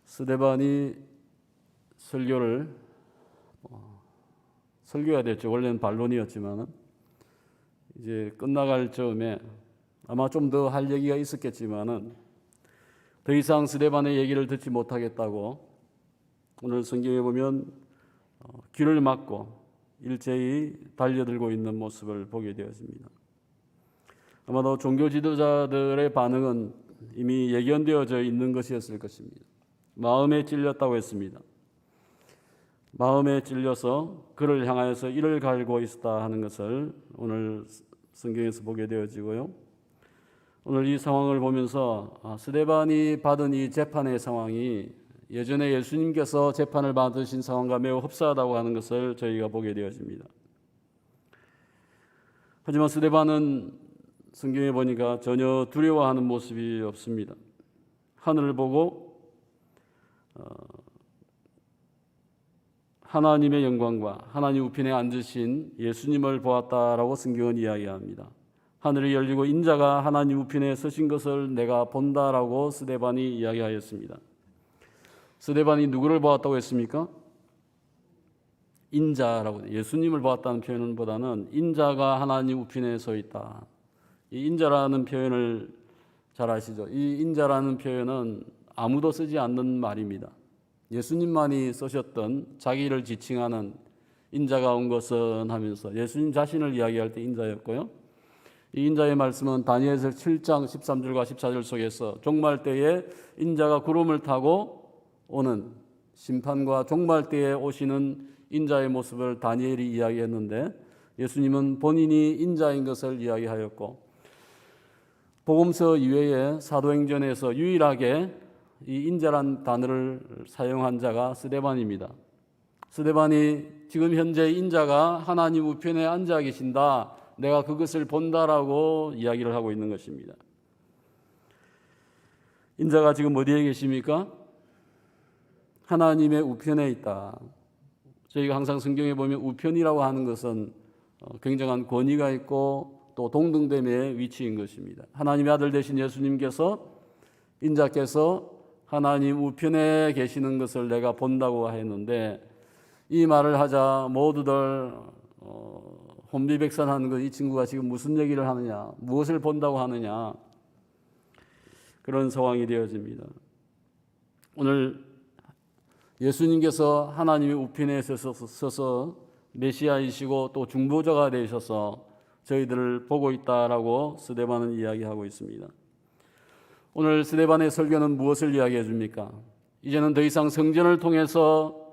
스데반이 설교가 됐죠. 원래는 반론이었지만 이제 끝나갈 즈음에 아마 좀 더 할 얘기가 있었겠지만은 더 이상 스데반의 얘기를 듣지 못하겠다고 오늘 성경에 보면 귀를 막고 일제히 달려들고 있는 모습을 보게 되었습니다. 아마도 종교 지도자들의 반응은 이미 예견되어져 있는 것이었을 것입니다. 마음에 찔렸다고 했습니다. 마음에 찔려서 그를 향하여서 이를 갈고 있었다 하는 것을 오늘 성경에서 보게 되어지고요. 오늘 이 상황을 보면서 스데반이 받은 이 재판의 상황이 예전에 예수님께서 재판을 받으신 상황과 매우 흡사하다고 하는 것을 저희가 보게 되어집니다. 하지만 스데반은 성경에 보니까 전혀 두려워하는 모습이 없습니다. 하늘을 보고 하나님의 영광과 하나님 우편에 앉으신 예수님을 보았다라고 성경은 이야기합니다. 하늘이 열리고 인자가 하나님 우편에 서신 것을 내가 본다라고 스데반이 이야기하였습니다. 스데반이 누구를 보았다고 했습니까? 인자라고, 예수님을 보았다는 표현보다는 인자가 하나님 우편에 서 있다. 이 인자라는 표현을 잘 아시죠? 이 인자라는 표현은 아무도 쓰지 않는 말입니다. 예수님만이 쓰셨던 자기를 지칭하는 인자가 온 것은 하면서 예수님 자신을 이야기할 때 인자였고요. 이 인자의 말씀은 다니엘서 7장 13절과 14절 속에서 종말 때에 인자가 구름을 타고 오는 심판과 종말 때에 오시는 인자의 모습을 다니엘이 이야기했는데 예수님은 본인이 인자인 것을 이야기하였고 복음서 이외에 사도행전에서 유일하게 이 인자란 단어를 사용한 자가 스데반입니다. 스데반이 지금 현재 인자가 하나님 우편에 앉아 계신다, 내가 그것을 본다라고 이야기를 하고 있는 것입니다. 인자가 지금 어디에 계십니까? 하나님의 우편에 있다. 저희가 항상 성경에 보면 우편이라고 하는 것은 굉장한 권위가 있고 또 동등됨의 위치인 것입니다. 하나님의 아들 되신 예수님께서 인자께서 하나님 우편에 계시는 것을 내가 본다고 했는데 이 말을 하자 모두들 혼비백산하는 것, 이 친구가 지금 무슨 얘기를 하느냐, 무엇을 본다고 하느냐, 그런 상황이 되어집니다. 오늘 예수님께서 하나님의 우편에 서서 메시아이시고 또 중보자가 되셔서 저희들을 보고 있다라고 스데반은 이야기하고 있습니다. 오늘 스데반의 설교는 무엇을 이야기해 줍니까? 이제는 더 이상 성전을 통해서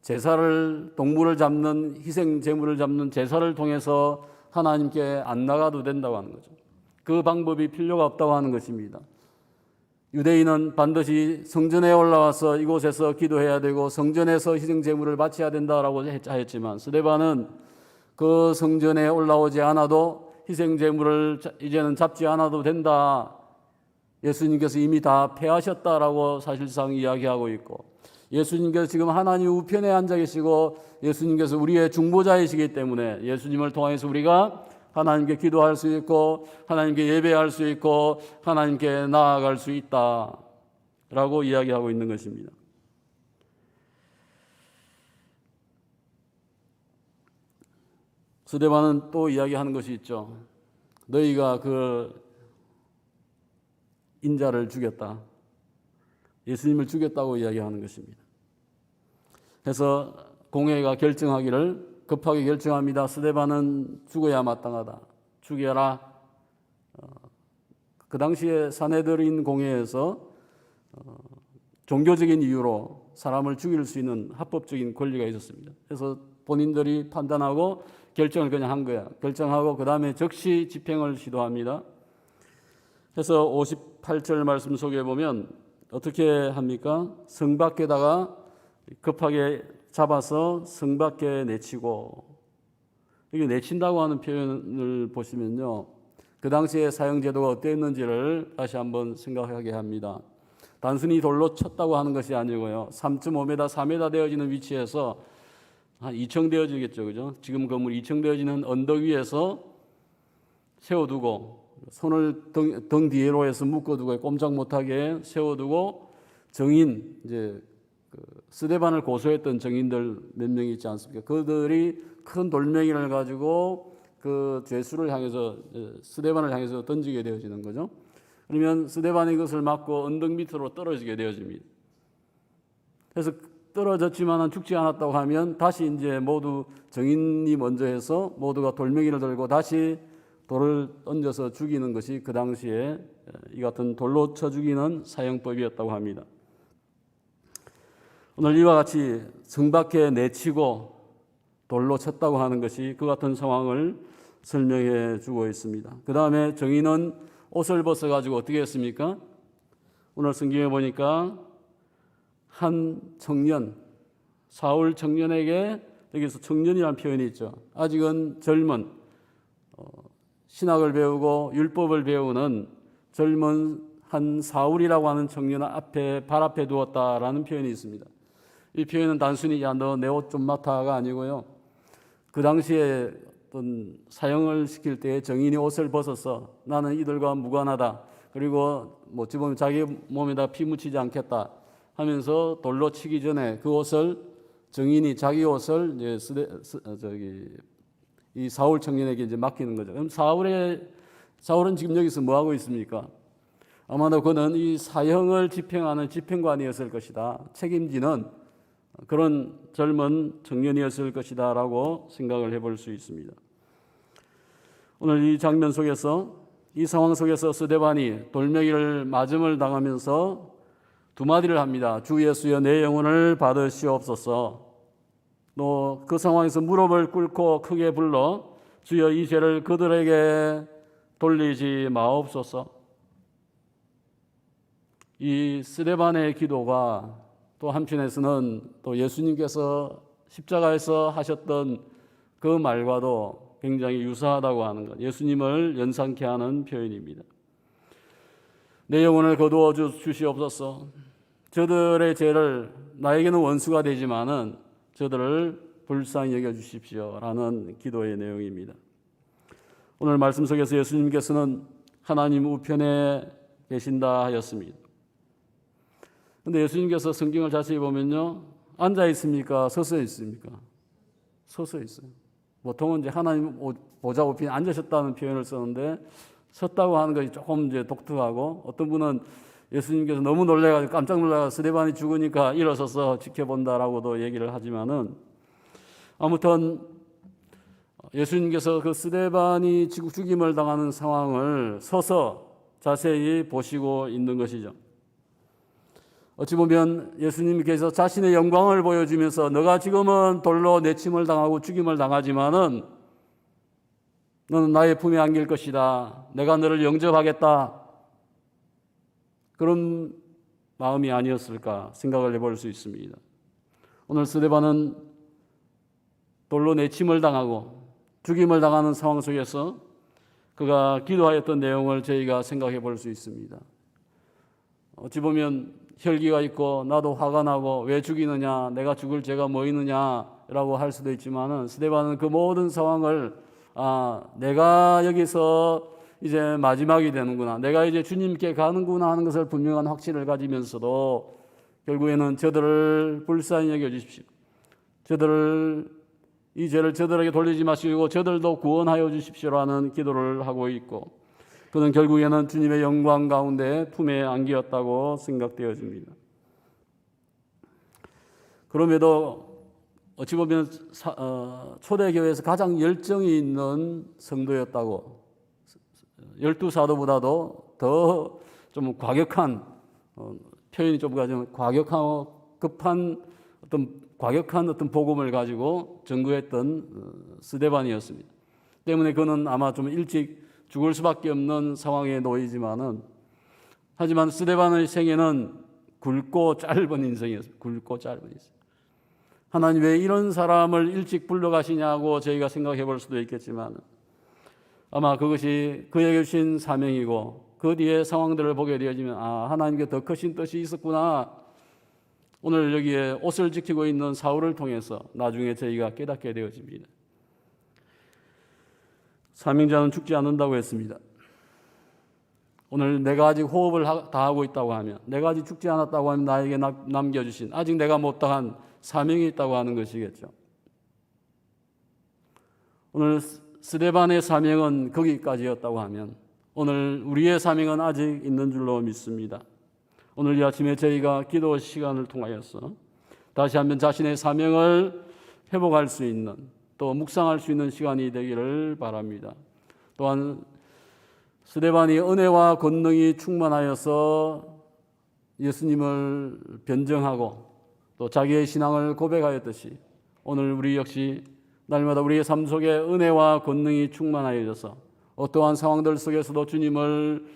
제사를, 동물을 잡는, 희생 제물을 잡는 제사를 통해서 하나님께 안 나가도 된다고 하는 거죠. 그 방법이 필요가 없다고 하는 것입니다. 유대인은 반드시 성전에 올라와서 이곳에서 기도해야 되고 성전에서 희생 제물을 바쳐야 된다라고 하였지만 스데반은 그 성전에 올라오지 않아도 희생 제물을 이제는 잡지 않아도 된다. 예수님께서 이미 다 패하셨다라고 사실상 이야기하고 있고 예수님께서 지금 하나님 우편에 앉아 계시고 예수님께서 우리의 중보자이시기 때문에 예수님을 통해서 우리가 하나님께 기도할 수 있고 하나님께 예배할 수 있고 하나님께 나아갈 수 있다라고 이야기하고 있는 것입니다. 스데반은 또 이야기하는 것이 있죠. 너희가 그 인자를 죽였다. 예수님을 죽였다고 이야기하는 것입니다. 그래서 공회가 결정하기를 급하게 결정합니다. 스데반은 죽어야 마땅하다. 죽여라. 그 당시에 산헤드린 공회에서 종교적인 이유로 사람을 죽일 수 있는 합법적인 권리가 있었습니다. 그래서 본인들이 판단하고 결정을 그냥 한 거야. 결정하고 그 다음에 즉시 집행을 시도합니다. 그래서 58절 말씀 속에 보면 어떻게 합니까? 성 밖에다가 급하게 잡아서 성 밖에 내치고, 이게 내친다고 하는 표현을 보시면요, 그 당시에 사형 제도가 어땠는지를 다시 한번 생각하게 합니다. 단순히 돌로 쳤다고 하는 것이 아니고요, 3.5m, 4m 되어지는 위치에서 한 2층 되어지겠죠, 그죠? 지금 건물 2층 되어지는 언덕 위에서 세워두고 손을 등 뒤로 해서 묶어두고 꼼짝 못하게 세워두고 정인, 이제 스데반을 고소했던 정인들 몇 명이 있지 않습니까? 그들이 큰 돌멩이를 가지고 그 죄수를 향해서, 스데반을 향해서 던지게 되어지는 거죠. 그러면 스데반이 그것을 맞고 언덕 밑으로 떨어지게 되어집니다. 그래서 떨어졌지만 죽지 않았다고 하면 다시 이제 모두 정인이 먼저 해서 모두가 돌멩이를 들고 다시 돌을 얹어서 죽이는 것이 그 당시에 이 같은 돌로 쳐 죽이는 사형법이었다고 합니다. 오늘 이와 같이 성 밖에 내치고 돌로 쳤다고 하는 것이 그 같은 상황을 설명해 주고 있습니다. 그 다음에 정인은 옷을 벗어가지고 어떻게 했습니까? 오늘 성경에 보니까 한 청년, 사울 청년에게, 여기서 청년이라는 표현이 있죠. 아직은 젊은, 신학을 배우고 율법을 배우는 젊은 한 사울이라고 하는 청년 앞에, 발 앞에 두었다라는 표현이 있습니다. 이 표현은 단순히 야, 너 내 옷 좀 맡아가 아니고요. 그 당시에 어떤 사형을 시킬 때 정인이 옷을 벗어서 나는 이들과 무관하다. 그리고 어찌 보면 자기 몸에다 피 묻히지 않겠다 하면서 돌로 치기 전에 그 옷을, 정인이 자기 옷을 이제 이 사울 청년에게 이제 맡기는 거죠. 그럼 사울은 지금 여기서 뭐 하고 있습니까? 아마도 그는 이 사형을 집행하는 집행관이었을 것이다. 책임지는 그런 젊은 청년이었을 것이다라고 생각을 해볼 수 있습니다. 오늘 이 장면 속에서, 이 상황 속에서 스데반이 돌멩이를 맞음을 당하면서 두 마디를 합니다. 주 예수여 내 영혼을 받으시옵소서. 또 그 상황에서 무릎을 꿇고 크게 불러 주여 이 죄를 그들에게 돌리지 마옵소서. 이 스데반의 기도가 또 한편에서는 또 예수님께서 십자가에서 하셨던 그 말과도 굉장히 유사하다고 하는 것, 예수님을 연상케 하는 표현입니다. 내 영혼을 거두어 주시옵소서. 저들의 죄를, 나에게는 원수가 되지만은 저들을 불쌍히 여겨 주십시오라는 기도의 내용입니다. 오늘 말씀 속에서 예수님께서는 하나님 우편에 계신다 하였습니다. 근데 예수님께서 성경을 자세히 보면요, 앉아 있습니까? 서서 있습니까? 서서 있어요. 보통은 이제 하나님 보좌 우편에 앉으셨다는 표현을 쓰는데 섰다고 하는 것이 조금 이제 독특하고, 어떤 분은 예수님께서 너무 놀래가지고 깜짝 놀라서 스데반이 죽으니까 일어서서 지켜본다라고도 얘기를 하지만은, 아무튼 예수님께서 그 스데반이 죽임을 당하는 상황을 서서 자세히 보시고 있는 것이죠. 어찌 보면 예수님께서 자신의 영광을 보여주면서 너가 지금은 돌로 내침을 당하고 죽임을 당하지만은 너는 나의 품에 안길 것이다. 내가 너를 영접하겠다. 그런 마음이 아니었을까 생각을 해볼 수 있습니다. 오늘 스데반은 돌로 내침을 당하고 죽임을 당하는 상황 속에서 그가 기도하였던 내용을 저희가 생각해 볼 수 있습니다. 어찌 보면 혈기가 있고 나도 화가 나고 왜 죽이느냐, 내가 죽을 죄가 뭐 있느냐라고 할 수도 있지만은, 스데반은 그 모든 상황을 내가 여기서 이제 마지막이 되는구나, 내가 이제 주님께 가는구나 하는 것을 분명한 확신을 가지면서도 결국에는 저들을 불쌍히 여겨 주십시오. 이 죄를 저들에게 돌리지 마시고 저들도 구원하여 주십시오라는 기도를 하고 있고, 그는 결국에는 주님의 영광 가운데 품에 안기었다고 생각되어집니다. 그럼에도 어찌 보면 초대교회에서 가장 열정이 있는 성도였다고, 12사도보다도 더 좀 과격한, 표현이 좀 과격하고 급한 과격한 어떤 복음을 가지고 전거했던 스데반이었습니다. 때문에 그는 아마 좀 일찍 죽을 수밖에 없는 상황에 놓이지만은, 하지만 스데반의 생애는 굵고 짧은 인생이었습니다. 굵고 짧은 인생. 하나님 왜 이런 사람을 일찍 불러가시냐고 저희가 생각해 볼 수도 있겠지만, 아마 그것이 그에게 주신 사명이고 그 뒤에 상황들을 보게 되어지면 하나님께 더 크신 뜻이 있었구나. 오늘 여기에 옷을 지키고 있는 사울을 통해서 나중에 저희가 깨닫게 되어집니다. 사명자는 죽지 않는다고 했습니다. 오늘 내가 아직 호흡을 다하고 있다고 하면, 내가 아직 죽지 않았다고 하면 나에게 남겨주신 아직 내가 못다한 사명이 있다고 하는 것이겠죠. 오늘 스데반의 사명은 거기까지였다고 하면 오늘 우리의 사명은 아직 있는 줄로 믿습니다. 오늘 이 아침에 저희가 기도 시간을 통하여서 다시 한번 자신의 사명을 회복할 수 있는, 또 묵상할 수 있는 시간이 되기를 바랍니다. 또한 스데반이 은혜와 권능이 충만하여서 예수님을 변증하고 또 자기의 신앙을 고백하였듯이 오늘 우리 역시 날마다 우리의 삶 속에 은혜와 권능이 충만하여져서 어떠한 상황들 속에서도 주님을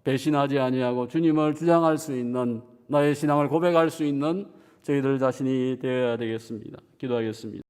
배신하지 아니하고 주님을 주장할 수 있는, 나의 신앙을 고백할 수 있는 저희들 자신이 되어야 되겠습니다. 기도하겠습니다.